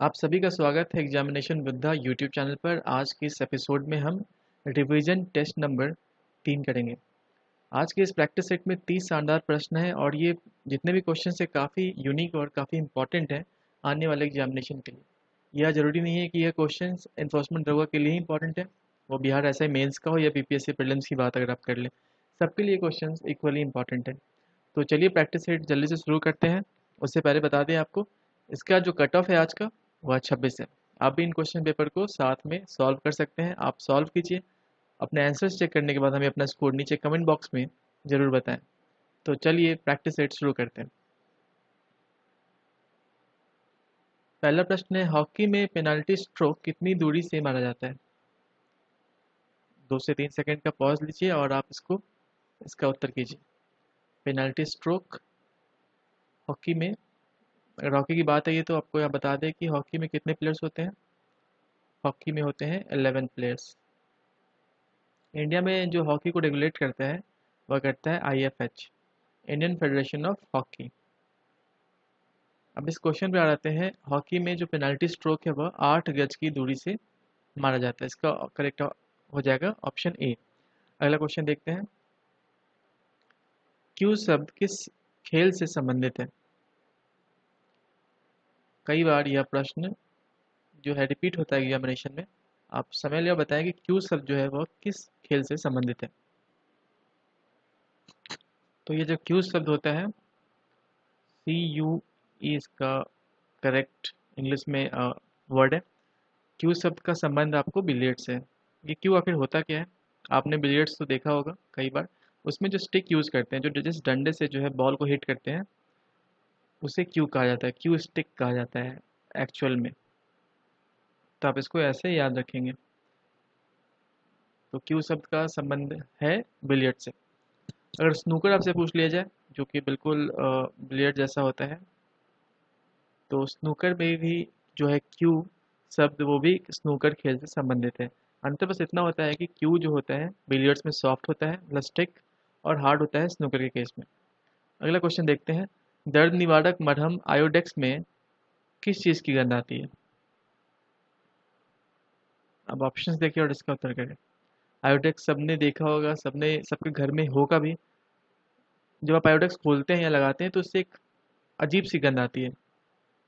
आप सभी का स्वागत है एग्जामिनेशन बुद्धा यूट्यूब चैनल पर। आज के इस एपिसोड में हम रिवीजन टेस्ट नंबर 3 करेंगे। आज के इस प्रैक्टिस सेट में 30 शानदार प्रश्न हैं और ये जितने भी क्वेश्चन है काफ़ी यूनिक और काफ़ी इंपॉर्टेंट है आने वाले एग्जामिनेशन के लिए। यह ज़रूरी नहीं है कि यह क्वेश्चन एनफोर्समेंट दरोगा के लिए ही इंपॉर्टेंट है, वो बिहार एसआई मेंस का हो या बीपीएससी प्रीलिम्स की बात अगर आप कर लें, सबके लिए क्वेश्चन इक्वली इंपॉर्टेंट है। तो चलिए प्रैक्टिस सेट जल्दी से शुरू करते हैं। उससे पहले बता दें आपको, इसका जो कट ऑफ है आज का वह 26 है। आप भी इन क्वेश्चन पेपर को साथ में सॉल्व कर सकते हैं। आप सॉल्व कीजिए, अपने आंसर्स चेक करने के बाद हमें अपना स्कोर नीचे कमेंट बॉक्स में ज़रूर बताएं। तो चलिए प्रैक्टिस सेट शुरू करते हैं। पहला प्रश्न है, हॉकी में पेनाल्टी स्ट्रोक कितनी दूरी से मारा जाता है? 2 से 3 सेकंड का पॉज लीजिए और आप इसका उत्तर कीजिए। पेनाल्टी स्ट्रोक हॉकी में, अगर हॉकी की बात है ये तो आपको यहाँ बता दें कि हॉकी में कितने प्लेयर्स होते हैं। हॉकी में होते हैं 11 प्लेयर्स। इंडिया में जो हॉकी को रेगुलेट करता है वह करता है आईएफएच, इंडियन फेडरेशन ऑफ हॉकी। अब इस क्वेश्चन पे आ जाते हैं, हॉकी में जो पेनल्टी स्ट्रोक है वह 8 गज की दूरी से मारा जाता है। इसका करेक्ट हो जाएगा ऑप्शन ए। अगला क्वेश्चन देखते हैं, क्यू शब्द किस खेल से संबंधित है? कई बार यह प्रश्न जो है रिपीट होता है एग्जामिनेशन में। आप समय लिया बताएं कि क्यू शब्द जो है वह किस खेल से संबंधित है। तो ये जो क्यू शब्द होता है, सी यू ई इसका करेक्ट इंग्लिश में वर्ड है। क्यू शब्द का संबंध आपको बिलियर्ड्स से है। ये क्यू आखिर होता क्या है? आपने बिलियर्ड्स तो देखा होगा कई बार, उसमें जो स्टिक यूज़ करते हैं, जो जिस डंडे से जो है बॉल को हिट करते हैं, उसे क्यू कहा जाता है, क्यू स्टिक कहा जाता है एक्चुअल में। तो आप इसको ऐसे याद रखेंगे। तो क्यू शब्द का संबंध है बिलियर्ड से। अगर स्नूकर आपसे पूछ लिया जाए, जो कि बिल्कुल बिलियर्ड जैसा होता है, तो स्नूकर में भी जो है क्यू शब्द वो भी स्नूकर खेल से संबंधित है। अंतर बस इतना होता है कि क्यू जो होता है बिलियर्ड्स में सॉफ्ट होता है प्लास्टिक, और हार्ड होता है स्नूकर के केस में। अगला क्वेश्चन देखते हैं, दर्द निवारक मरहम आयोडेक्स में किस चीज़ की गंध आती है? अब ऑप्शंस देखिए और इसका उत्तर करें। आयोडेक्स सबने देखा होगा, सबके घर में होगा भी। जब आप आयोडेक्स खोलते हैं या लगाते हैं तो उससे एक अजीब सी गंध आती है।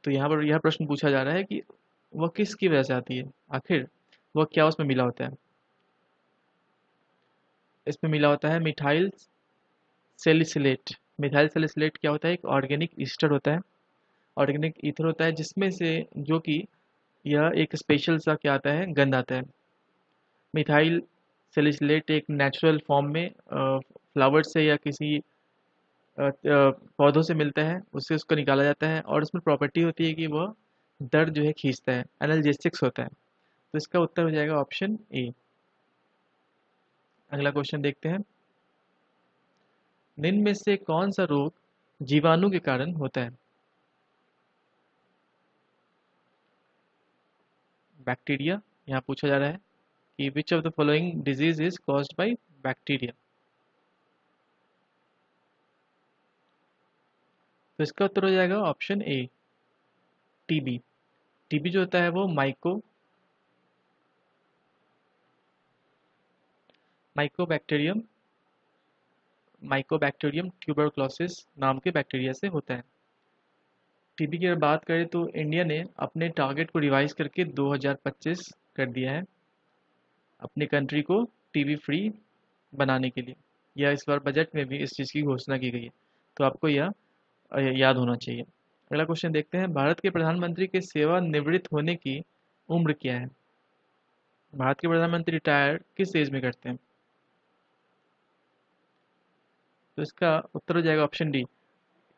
तो यहाँ पर यह प्रश्न पूछा जा रहा है कि वह किसकी वजह से आती है, आखिर वह क्या उसमें मिला होता है? इसमें मिला होता है मिथाइल सैलिसिलेट। मिथाइल सैलिसिलेट क्या होता है? एक ऑर्गेनिक ईस्टर होता है, ऑर्गेनिक ईथर होता है, जिसमें से जो कि यह एक स्पेशल सा क्या आता है, गंध आता है। मिथाइल सैलिसिलेट एक नेचुरल फॉर्म में फ्लावर से या किसी पौधों से मिलता है, उससे उसको निकाला जाता है, और उसमें प्रॉपर्टी होती है कि वह दर्द जो है खींचता है, एनाल्जेसिक्स होता है। तो इसका उत्तर हो जाएगा ऑप्शन ए। अगला क्वेश्चन देखते हैं, निम्न में से कौन सा रोग जीवाणु के कारण होता है? बैक्टीरिया। यहाँ पूछा जा रहा है कि which of the following disease is caused by bacteria. तो इसका उत्तर हो जाएगा ऑप्शन ए, टीबी। टीबी जो होता है वो माइकोबैक्टीरियम माइकोबैक्टीरियम ट्यूबरक्लोसिस नाम के बैक्टीरिया से होता है। टीबी की अगर बात करें तो इंडिया ने अपने टारगेट को रिवाइज करके 2025 कर दिया है, अपनी कंट्री को टीबी फ्री बनाने के लिए। या इस बार बजट में भी इस चीज़ की घोषणा की गई है, तो आपको यह याद होना चाहिए। अगला क्वेश्चन देखते हैं, भारत के प्रधानमंत्री के सेवानिवृत्त होने की उम्र क्या है? भारत के प्रधानमंत्री रिटायर किस एज में करते हैं? तो इसका उत्तर हो जाएगा ऑप्शन डी।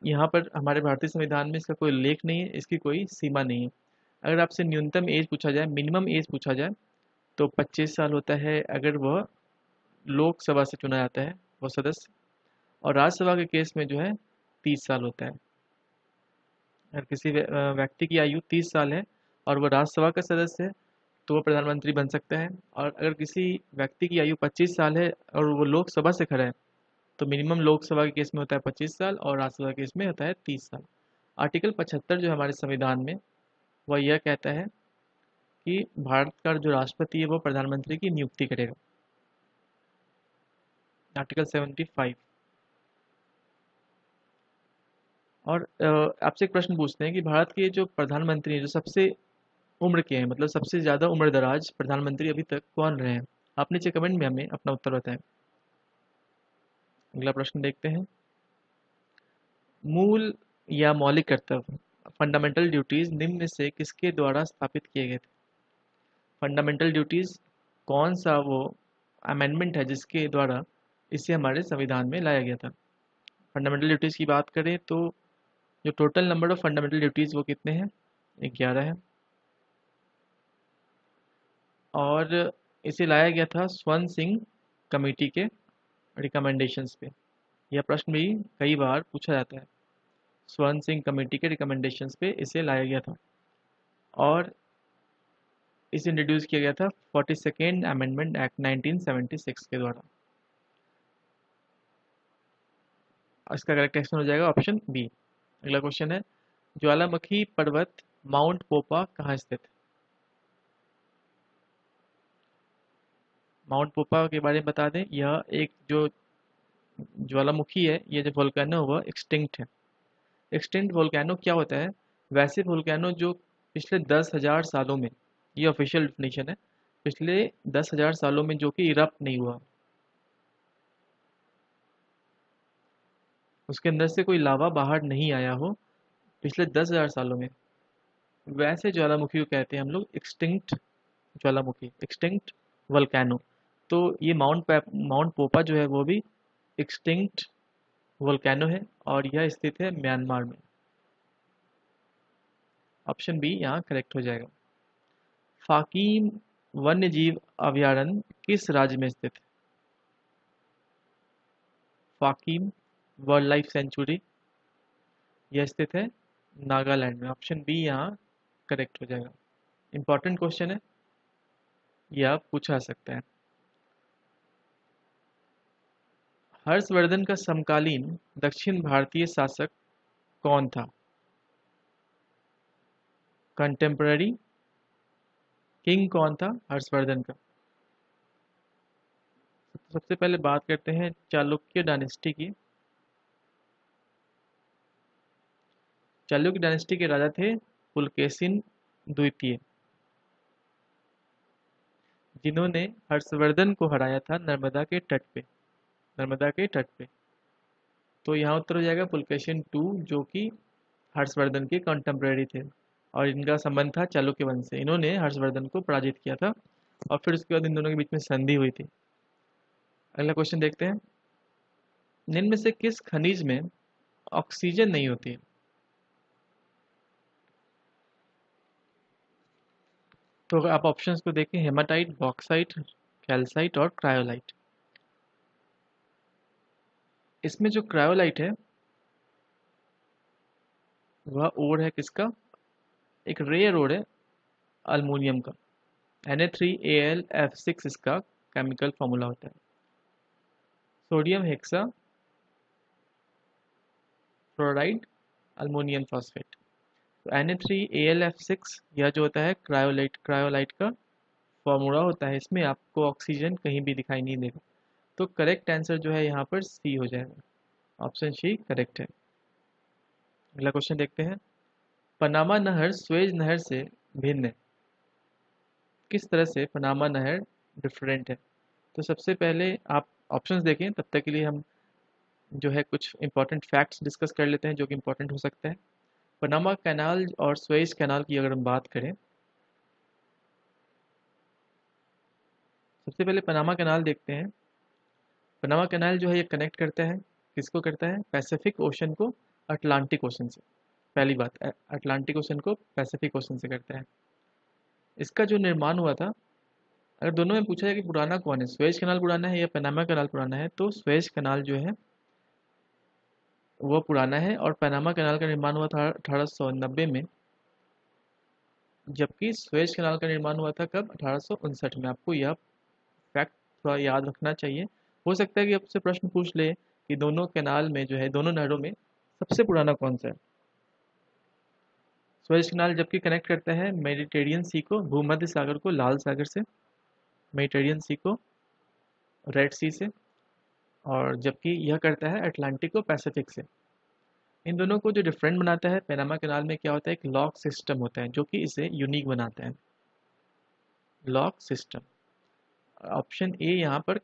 यहाँ पर हमारे भारतीय संविधान में इसका कोई लेख नहीं है, इसकी कोई सीमा नहीं है। अगर आपसे न्यूनतम एज पूछा जाए, मिनिमम एज पूछा जाए, तो 25 साल होता है अगर वह लोकसभा से चुना जाता है वो सदस्य, और राज्यसभा के केस में जो है 30 साल होता है। अगर किसी व्यक्ति की आयु 30 साल है और वह राज्यसभा का सदस्य है तो वह प्रधानमंत्री बन सकता है। और अगर किसी व्यक्ति की आयु 25 साल है और वो लोकसभा से खड़ा है, तो मिनिमम लोकसभा के केस में होता है 25 साल और राज्यसभा के केस में होता है 30 साल। आर्टिकल 75 जो है हमारे संविधान में, वह यह कहता है कि भारत का जो राष्ट्रपति है वो प्रधानमंत्री की नियुक्ति करेगा। आर्टिकल 75। और आपसे एक प्रश्न पूछते हैं कि भारत के जो प्रधानमंत्री हैं, जो सबसे उम्र के हैं, मतलब सबसे ज़्यादा उम्र दराज प्रधानमंत्री अभी तक कौन रहे हैं? आप नीचे कमेंट में हमें अपना उत्तर बताएं। अगला प्रश्न देखते हैं। मूल या मौलिक कर्तव्य, फंडामेंटल ड्यूटीज निम्न में से किसके द्वारा स्थापित किए गए थे? फंडामेंटल ड्यूटीज कौन सा वो अमेंडमेंट है जिसके द्वारा इसे हमारे संविधान में लाया गया था? फंडामेंटल ड्यूटीज की बात करें तो जो total number of fundamental duties वो कितने हैं? 11 है। और इसे लाया गया था स्वर्ण सिंह कमेटी के रिकमेंडेशंस पे। यह प्रश्न भी कई बार पूछा जाता है। स्वर्ण सिंह कमेटी के रिकमेंडेशंस पे इसे लाया गया था और इसे इंट्रोड्यूस किया गया था 42nd अमेंडमेंट एक्ट 1976 के द्वारा। इसका करेक्ट आंसर हो जाएगा ऑप्शन बी। अगला क्वेश्चन है, ज्वालामुखी पर्वत माउंट पोपा कहाँ स्थित है? माउंट पोपा के बारे में बता दें, यह एक जो ज्वालामुखी है, ये जो वोल्केनो वह एक्सटिंक्ट है। एक्सटिंक्ट वोल्केनो क्या होता है? वैसे वोल्केनो जो पिछले 10,000 सालों में, ये ऑफिशियल डेफिनेशन है, पिछले 10,000 सालों में जो कि इरप्ट नहीं हुआ, उसके अंदर से कोई लावा बाहर नहीं आया हो पिछले 10,000 सालों में, वैसे ज्वालामुखी को कहते हैं हम लोग एक्सटिंक्ट ज्वालामुखी, एक्सटिंक्ट वोल्केनो। तो ये माउंट पोपा जो है वो भी एक्सटिंक्ट वोल्केनो है और यह स्थित है म्यांमार में। ऑप्शन बी यहाँ करेक्ट हो जाएगा। फाकीम वन्यजीव अभयारण्य किस राज्य में स्थित है? फाकीम वाइल्ड लाइफ सेंचुरी, यह स्थित है नागालैंड में। ऑप्शन बी यहाँ करेक्ट हो जाएगा। इंपॉर्टेंट क्वेश्चन है, यह पूछा सकता है। हर्षवर्धन का समकालीन दक्षिण भारतीय शासक कौन था? कंटेम्पररी किंग कौन था हर्षवर्धन का? सबसे पहले बात करते हैं चालुक्य डायनेस्टी की। चालुक्य डायनेस्टी के राजा थे पुलकेशिन द्वितीय, जिन्होंने हर्षवर्धन को हराया था नर्मदा के तट पे, नर्मदा के तट पे। तो यहाँ उत्तर हो जाएगा पुलकेशिन टू, जो कि हर्षवर्धन के कंटेम्पररी थे और इनका संबंध था चालुक्य वंश से। इन्होंने हर्षवर्धन को पराजित किया था और फिर उसके बाद इन दोनों के बीच में संधि हुई थी। अगला क्वेश्चन देखते हैं, निम्न में से किस खनिज में ऑक्सीजन नहीं होती है? तो अगर आप ऑप्शंस को देखें, हेमाटाइट, बॉक्साइट, कैल्साइट और क्रायोलाइट। इसमें जो क्रायोलाइट है वह ओर है किसका? एक रेयर ओर है अल्मोनियम का। Na3Al(F6) इसका केमिकल फॉर्मूला होता है। Sodium hexa fluoride aluminium phosphate. तो Na3Al(F6) यह जो होता है क्रायोलाइट का फॉर्मूला होता है। इसमें आपको ऑक्सीजन कहीं भी दिखाई नहीं देगा। तो करेक्ट आंसर जो है यहाँ पर सी हो जाएगा। ऑप्शन सी करेक्ट है। अगला क्वेश्चन देखते हैं, पनामा नहर स्वेज नहर से भिन्न है? किस तरह से पनामा नहर डिफरेंट है? तो सबसे पहले आप ऑप्शंस देखें, तब तक के लिए हम जो है कुछ इंपॉर्टेंट फैक्ट्स डिस्कस कर लेते हैं जो कि इंपॉर्टेंट हो सकता है। पनामा कैनाल और स्वेज कैनाल की अगर हम बात करें, सबसे पहले पनामा कैनाल देखते हैं। पनामा कैनाल जो है ये कनेक्ट करता है, किसको करता है? पैसिफिक ओशन को अटलांटिक ओशन से। पहली बात, अटलांटिक ओशन को पैसिफिक ओशन से करता है। इसका जो निर्माण हुआ था, अगर दोनों में पूछा जाए कि पुराना कौन है, स्वेज कैनाल पुराना है या पनामा कैनाल पुराना है, तो स्वेज कैनाल जो है वो पुराना है और पनामा कैनाल का निर्माण हुआ था 1890 में, जबकि स्वेज कैनाल का निर्माण हुआ था कब? 1859 में। आपको यह फैक्ट थोड़ा याद रखना चाहिए। हो सकता है कि आपसे प्रश्न पूछ ले कि दोनों कैनाल में जो है, दोनों नहरों में सबसे पुराना कौन सा है? सुएज कनाल जबकि कनेक्ट करता है मेडिटेरियन सी को, भूमध्य सागर को लाल सागर से, मेडिटेरियन सी को रेड सी से, और जबकि यह करता है अटलांटिक को पैसिफिक से। इन दोनों को जो डिफरेंट बनाता है, पैनामा कनाल में क्या होता है, एक लॉक सिस्टम होता है जो कि इसे यूनिक बनाता है, लॉक सिस्टम। ऑप्शन ए यहाँ पर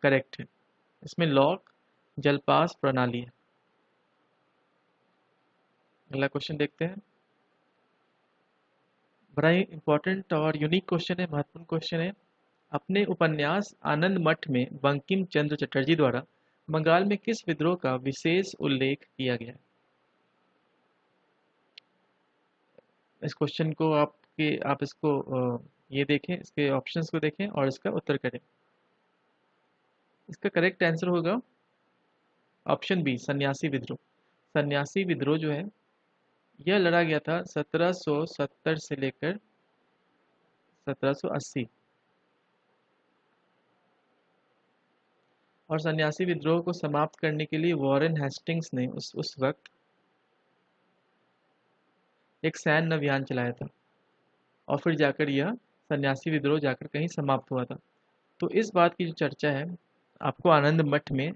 करेक्ट है, इसमें लॉक जलपास प्रणाली है। अगला क्वेश्चन देखते हैं, बड़ा ही इंपॉर्टेंट और यूनिक क्वेश्चन है, महत्वपूर्ण क्वेश्चन है। अपने उपन्यास आनंद मठ में बंकिम चंद्र चटर्जी द्वारा बंगाल में किस विद्रोह का विशेष उल्लेख किया गया है? इस क्वेश्चन को आप इसको ये देखें, इसके ऑप्शंस को देखें और इसका उत्तर करें। इसका करेक्ट आंसर होगा ऑप्शन बी, सन्यासी विद्रोह। सन्यासी विद्रोह जो है यह लड़ा गया था 1770 से लेकर 1780, और सन्यासी विद्रोह को समाप्त करने के लिए वॉरेन हेस्टिंग्स ने उस वक्त एक सैन्य अभियान चलाया था, और फिर जाकर यह सन्यासी विद्रोह जाकर कहीं समाप्त हुआ था। तो इस बात की जो चर्चा है आपको आनंद मठ में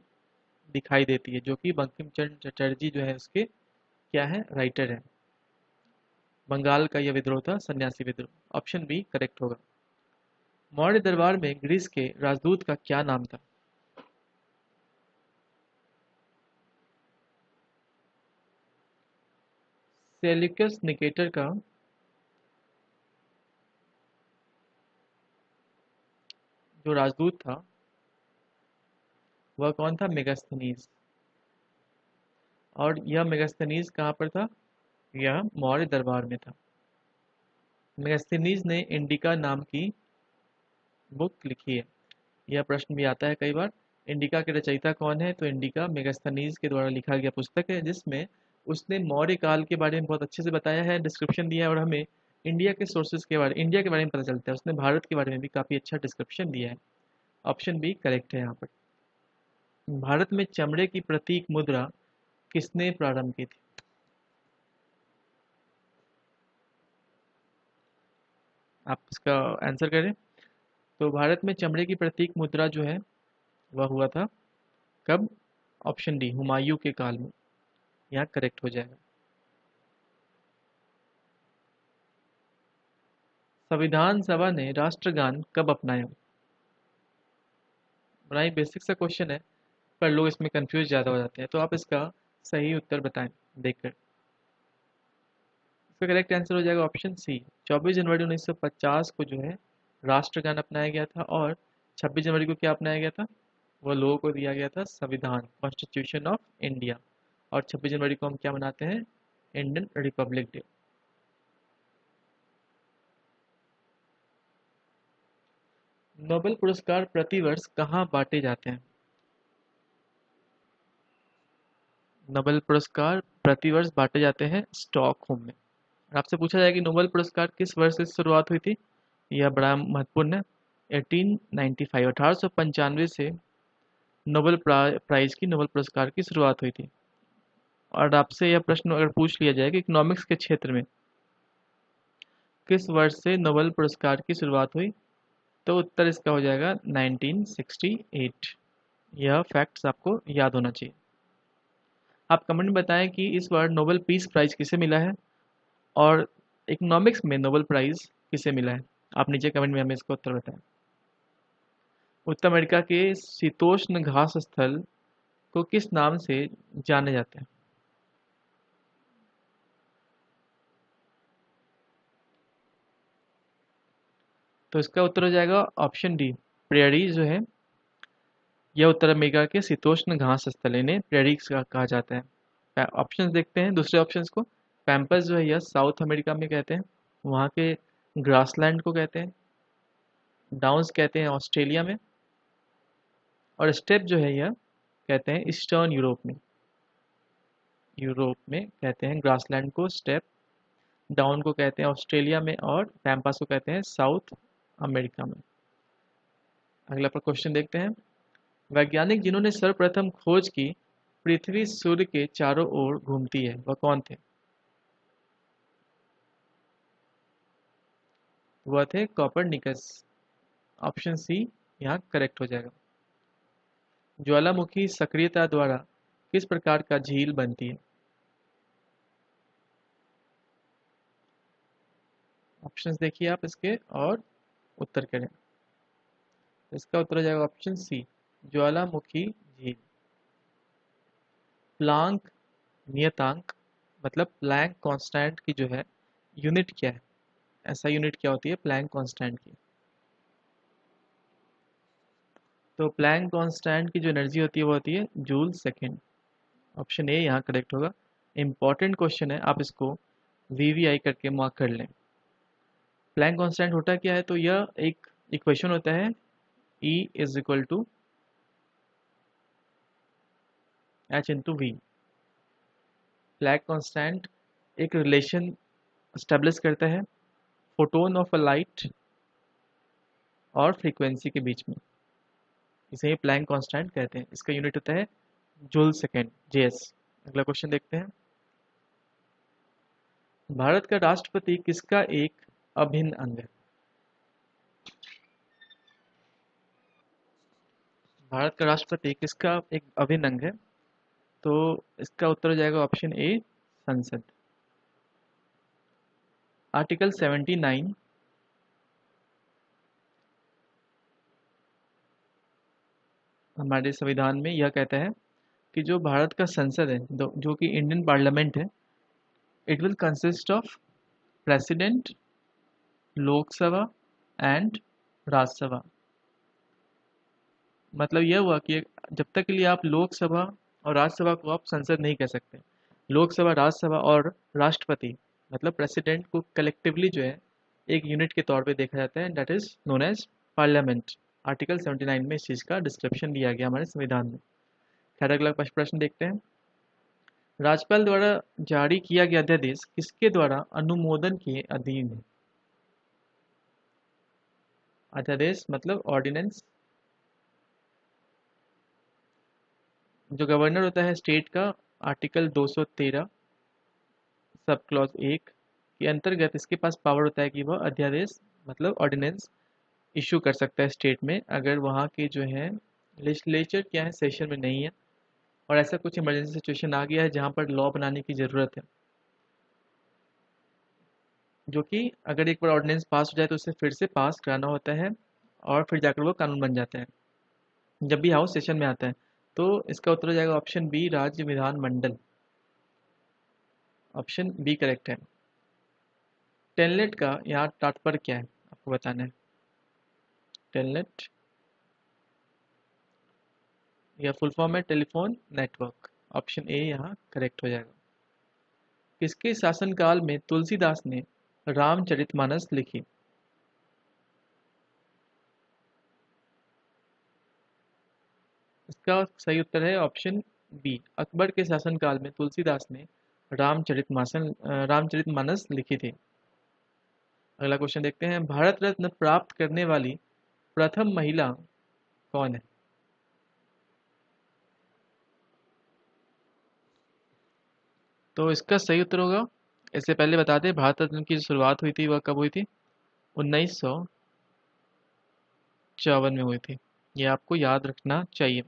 दिखाई देती है, जो कि बंकिम चंद्र चटर्जी जो है उसके क्या है, राइटर है। बंगाल का यह विद्रोह था सन्यासी विद्रोह। ऑप्शन बी करेक्ट होगा। मौर्य दरबार में ग्रीस के राजदूत का क्या नाम था? सेल्यूकस निकेटर का जो राजदूत था वह कौन था? मेगास्थनीज। और यह मेगास्थनीज कहाँ पर था? यह मौर्य दरबार में था। मेगास्थनीज ने इंडिका नाम की बुक लिखी है। यह प्रश्न भी आता है कई बार। इंडिका के रचयिता कौन है? तो इंडिका मेगास्थनीज के द्वारा लिखा गया पुस्तक है, जिसमें उसने मौर्य काल के बारे में बहुत अच्छे से बताया है, डिस्क्रिप्शन दिया है, और हमें इंडिया के बारे में पता चलता है। उसने भारत के बारे में भी काफ़ी अच्छा डिस्क्रिप्शन दिया है। ऑप्शन बी करेक्ट है यहाँ पर। भारत में चमड़े की प्रतीक मुद्रा किसने प्रारंभ की थी? आप इसका आंसर करें। तो भारत में चमड़े की प्रतीक मुद्रा जो है वह हुआ था कब? ऑप्शन डी, हुमायूं के काल में। यहाँ करेक्ट हो जाएगा। संविधान सभा ने राष्ट्रगान कब अपनाया? बड़ा ही बेसिक सा क्वेश्चन है, पर लोग इसमें कंफ्यूज ज़्यादा हो जाते हैं। तो आप इसका सही उत्तर बताएं देखकर। इसका करेक्ट आंसर हो जाएगा ऑप्शन सी, 24 जनवरी 1950 को जो है राष्ट्रगान अपनाया गया था, और 26 जनवरी को क्या अपनाया गया था? वो लोगों को दिया गया था संविधान, कॉन्स्टिट्यूशन ऑफ इंडिया। और 26 जनवरी को हम क्या मनाते हैं? Indian Republic day. नोबेल पुरस्कार प्रतिवर्ष कहाँ बांटे जाते हैं? नोबेल पुरस्कार प्रतिवर्ष बांटे जाते हैं स्टॉकहोम में। आपसे पूछा जाए कि नोबेल पुरस्कार किस वर्ष से शुरुआत हुई थी? यह बड़ा महत्वपूर्ण है। 1895, 1895 से नोबेल प्राइज की, नोबेल पुरस्कार की शुरुआत हुई थी। और आपसे यह प्रश्न अगर पूछ लिया जाए कि इकोनॉमिक्स के क्षेत्र में किस वर्ष से नोबेल पुरस्कार की शुरुआत हुई, तो उत्तर इसका हो जाएगा 1968। यह फैक्ट्स आपको याद होना चाहिए। आप कमेंट में बताएं कि इस बार नोबेल पीस प्राइज किसे मिला है, और इकोनॉमिक्स में नोबेल प्राइज किसे मिला है। आप नीचे कमेंट में हमें इसका उत्तर बताएं। उत्तर अमेरिका के शीतोष्ण घास स्थल को किस नाम से जाने जाते हैं? तो इसका उत्तर हो जाएगा ऑप्शन डी, प्रेयरी जो है यह उत्तर अमेरिका के शीतोष्ण घास स्थल, इन्हें प्रेयरीज कहा जाता है। ऑप्शंस देखते हैं दूसरे ऑप्शंस को। पैम्पस जो है यह साउथ अमेरिका में कहते हैं, वहाँ के ग्रासलैंड को कहते हैं। डाउन्स कहते हैं ऑस्ट्रेलिया में, और स्टेप जो है यह कहते हैं ईस्टर्न यूरोप में। यूरोप में कहते हैं ग्रासलैंड को स्टेप, डाउन को कहते हैं ऑस्ट्रेलिया में, और पैम्पास को कहते हैं साउथ अमेरिका में। अगला पर क्वेश्चन देखते हैं, वैज्ञानिक जिन्होंने सर्वप्रथम खोज की पृथ्वी सूर्य के चारों ओर घूमती है वह कौन थे? वह थे कॉपरनिकस। ऑप्शन सी यहाँ करेक्ट हो जाएगा। ज्वालामुखी सक्रियता द्वारा किस प्रकार का झील बनती है? ऑप्शंस देखिए आप इसके और उत्तर करें। इसका उत्तर हो जाएगा ऑप्शन सी, ज्वालामुखी झील। प्लांक नियतांक मतलब प्लैंक कांस्टेंट की जो है यूनिट क्या है? ऐसा यूनिट क्या होती है प्लैंक कांस्टेंट की? तो प्लैंक कांस्टेंट की जो एनर्जी होती है वो होती है जूल सेकेंड। ऑप्शन ए यहाँ करेक्ट होगा। इंपॉर्टेंट क्वेश्चन है, आप इसको वीवीआई करके मार्क कर लें। प्लैंक कांस्टेंट होता क्या है? तो यह एक इक्वेशन होता है, E is equal to h into v. Planck constant एक रिलेशन स्टेब्लिश करता है फोटोन ऑफ अ लाइट और फ्रीक्वेंसी के बीच में। इसे ही प्लैंक कांस्टेंट कहते हैं। इसका यूनिट होता है जूल सेकेंड, जेएस। अगला क्वेश्चन देखते हैं। भारत का राष्ट्रपति किसका एक अभिन्न अंग है? भारत का राष्ट्रपति किसका एक अभिन्न अंग है? तो इसका उत्तर हो जाएगा ऑप्शन ए, संसद। आर्टिकल 79 हमारे संविधान में यह कहता है कि जो भारत का संसद है, जो कि इंडियन पार्लियामेंट है, it will consist of president, Lok Sabha and Rajya Sabha. मतलब यह हुआ कि जब तक के लिए आप लोकसभा और राज्यसभा को आप संसद नहीं कह सकते। लोकसभा, राज्यसभा और राष्ट्रपति मतलब प्रेसिडेंट को कलेक्टिवली जो है एक यूनिट के तौर पे देखा जाता है, that is known as parliament. Article 79 में इस चीज़ का डिस्क्रिप्शन दिया गया हमारे संविधान में। खैर अगला प्रश्न देखते हैं। राज्यपाल द्वारा जारी किया गया अध्यादेश किसके द्वारा अनुमोदन के अधीन है? अध्यादेश मतलब ऑर्डिनेंस। जो गवर्नर होता है स्टेट का, आर्टिकल 213 सब क्लॉज 1 के अंतर्गत इसके पास पावर होता है कि वह अध्यादेश मतलब ऑर्डिनेंस इशू कर सकता है स्टेट में, अगर वहाँ के जो है लेजिस्लेचर क्या है सेशन में नहीं है और ऐसा कुछ इमरजेंसी सिचुएशन आ गया है जहाँ पर लॉ बनाने की ज़रूरत है। जो कि अगर एक बार ऑर्डिनेंस पास हो जाए तो उसे फिर से पास कराना होता है और फिर जाकर वो कानून बन जाता है जब भी हाउस सेशन में आता है। तो इसका उत्तर हो जाएगा ऑप्शन बी, राज्य विधानमंडल। ऑप्शन बी करेक्ट है। टेलनेट का यहाँ तात्पर्य क्या है आपको बताना है। टेलनेट या फुल फॉर्म है टेलीफोन नेटवर्क। ऑप्शन ए यहाँ करेक्ट हो जाएगा। किसके शासनकाल में तुलसीदास ने रामचरितमानस लिखी? इसका सही उत्तर है ऑप्शन बी, अकबर के शासनकाल में तुलसीदास ने रामचरितमानस लिखी थी। अगला क्वेश्चन देखते हैं। भारत रत्न प्राप्त करने वाली प्रथम महिला कौन है? तो इसका सही उत्तर होगा, इससे पहले बता दें, भारत रत्न की जो शुरुआत हुई थी वह कब हुई थी? 1954 में हुई थी। ये आपको याद रखना चाहिए।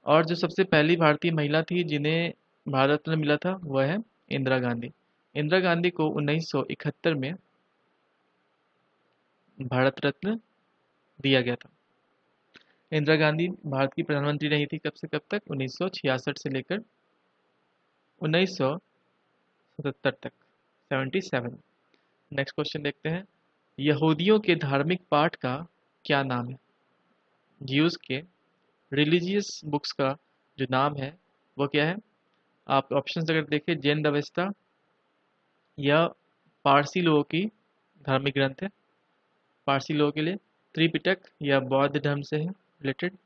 और जो सबसे पहली भारतीय महिला थी जिन्हें भारत रत्न मिला था वह है इंदिरा गांधी। इंदिरा गांधी को 1971 में भारत रत्न दिया गया था। इंदिरा गांधी भारत की प्रधानमंत्री रही थी कब से कब तक? 1966 से लेकर 1977 तक, 77। नेक्स्ट क्वेश्चन देखते हैं। यहूदियों के धार्मिक पाठ का क्या नाम है? ज्यूज के रिलीजियस बुक्स का जो नाम है वो क्या है? आप ऑप्शंस अगर देखें, जैन अवेस्ता या पारसी लोगों की धार्मिक ग्रंथ है, पारसी लोगों के लिए त्रिपिटक या बौद्ध धर्म से है रिलेटेड।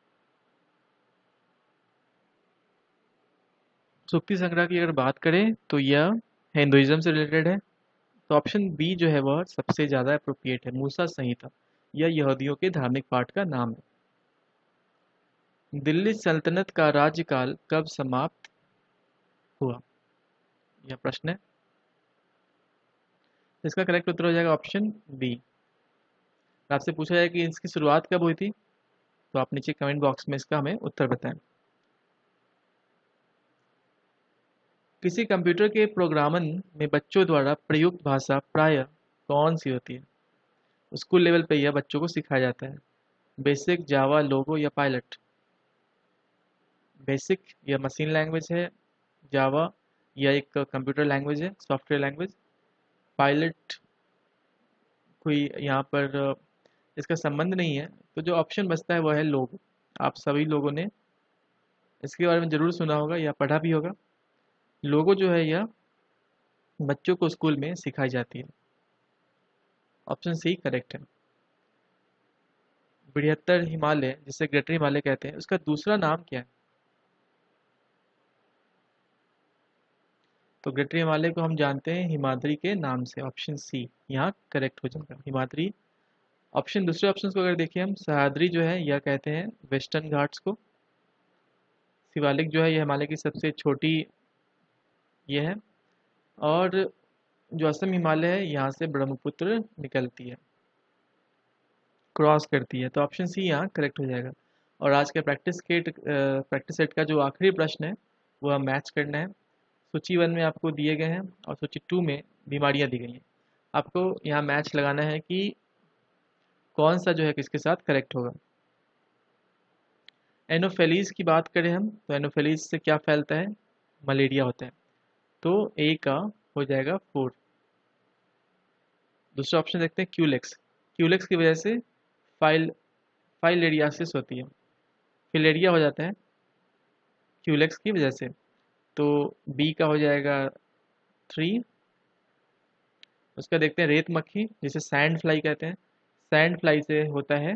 सूक्ति संग्रह की अगर बात करें तो यह हिंदुइज्म से रिलेटेड है। तो ऑप्शन बी जो है वह सबसे ज़्यादा अप्रोप्रिएट है, मूसा संहिता। यह यहूदियों के धार्मिक पाठ का नाम है। दिल्ली सल्तनत का राज्यकाल कब समाप्त हुआ? यह प्रश्न है। इसका करेक्ट उत्तर हो जाएगा ऑप्शन बी, आपसे पूछा जाए कि इसकी शुरुआत कब हुई थी, तो आप नीचे कमेंट बॉक्स में इसका हमें उत्तर बताएं। किसी कंप्यूटर के प्रोग्रामन में बच्चों द्वारा प्रयुक्त भाषा प्रायः कौन सी होती है? स्कूल लेवल पे यह बच्चों को सिखाया जाता है। बेसिक, जावा, लोगो या पायलट? बेसिक या मशीन लैंग्वेज है, जावा या एक कंप्यूटर लैंग्वेज है, सॉफ्टवेयर लैंग्वेज, पायलट कोई यहाँ पर इसका संबंध नहीं है। तो जो ऑप्शन बचता है वह है लोगो। आप सभी लोगों ने इसके बारे में ज़रूर सुना होगा या पढ़ा भी होगा। लोगो जो है यह बच्चों को स्कूल में सिखाई जाती है। ऑप्शन सी करेक्ट है। बृहत्तर हिमालय जिसे ग्रेटर हिमालय कहते हैं, उसका दूसरा नाम क्या है? तो ग्रेटर हिमालय को हम जानते हैं हिमाद्री के नाम से। ऑप्शन सी यहाँ करेक्ट हो जाएगा, हिमाद्री। ऑप्शन दूसरे ऑप्शन को अगर देखें हम, सह्याद्री जो है यह कहते हैं वेस्टर्न घाट्स को। शिवालिक जो है यह हिमालय की सबसे छोटी ये है। और जो असम हिमालय है यहाँ से ब्रह्मपुत्र निकलती है, क्रॉस करती है। तो ऑप्शन सी यहाँ करेक्ट हो जाएगा। और आज के प्रैक्टिस सेट का जो आखिरी प्रश्न है वह मैच करना है। सूची 1 में आपको दिए गए हैं और सूची 2 में बीमारियां दी गई हैं। आपको यहाँ मैच लगाना है कि कौन सा जो है किसके साथ करेक्ट होगा। एनोफेलीज की बात करें हम, तो एनोफेलीज से क्या फैलता है? मलेरिया होता है। तो ए का हो जाएगा 4। दूसरा ऑप्शन देखते हैं क्यूलेक्स। क्यूलेक्स की वजह से फाइल फाइलेरियासिस होती है, फिलेरिया हो जाता है क्यूलेक्स की वजह से। तो बी का हो जाएगा 3। उसका देखते हैं रेत मक्खी जिसे सैंड फ्लाई कहते हैं। सैंड फ्लाई से होता है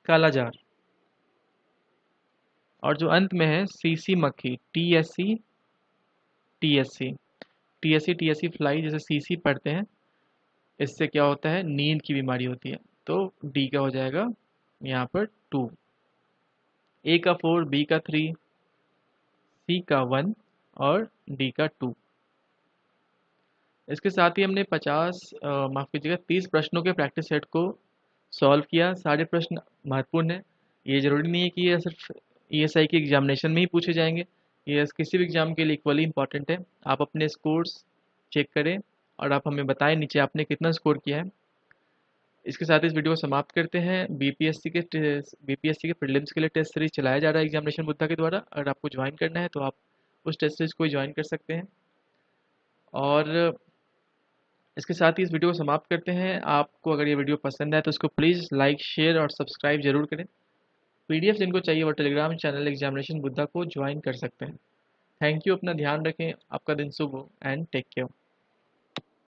कालाजार। और जो अंत में है सीसी मक्खी, TSC TSC TSC TSC fly जैसे सीसी पढ़ते हैं, इससे क्या होता है? नींद की बीमारी होती है। तो डी का हो जाएगा यहाँ पर 2। ए का 4, बी का 3, सी का 1 और डी का 2। इसके साथ ही हमने 50 माफ़ कीजिएगा 30 प्रश्नों के प्रैक्टिस सेट को सॉल्व किया। सारे प्रश्न महत्वपूर्ण हैं। ये ज़रूरी नहीं है कि ये सिर्फ ईएसआई के एग्जामिनेशन में ही पूछे जाएंगे, ये किसी भी एग्ज़ाम के लिए इक्वली इंपॉर्टेंट है। आप अपने स्कोर्स चेक करें और आप हमें बताएं नीचे आपने कितना स्कोर किया है। इसके साथ इस वीडियो को समाप्त करते हैं। बीपीएससी के प्रीलिम्स के लिए टेस्ट सीरीज चलाया जा रहा है एग्जामिनेशन बुद्धा के द्वारा। अगर आपको ज्वाइन करना है तो आप उस टेस्ट सीरीज को ज्वाइन कर सकते हैं। और इसके साथ ही इस वीडियो को समाप्त करते हैं। आपको अगर ये वीडियो पसंद है तो इसको प्लीज़ लाइक, शेयर और सब्सक्राइब जरूर करें। पीडीएफ जिनको चाहिए वो टेलीग्राम चैनल एग्जामिनेशन बुद्धा को ज्वाइन कर सकते हैं। थैंक यू, अपना ध्यान रखें, आपका दिन शुभ हो एंड टेक केयर।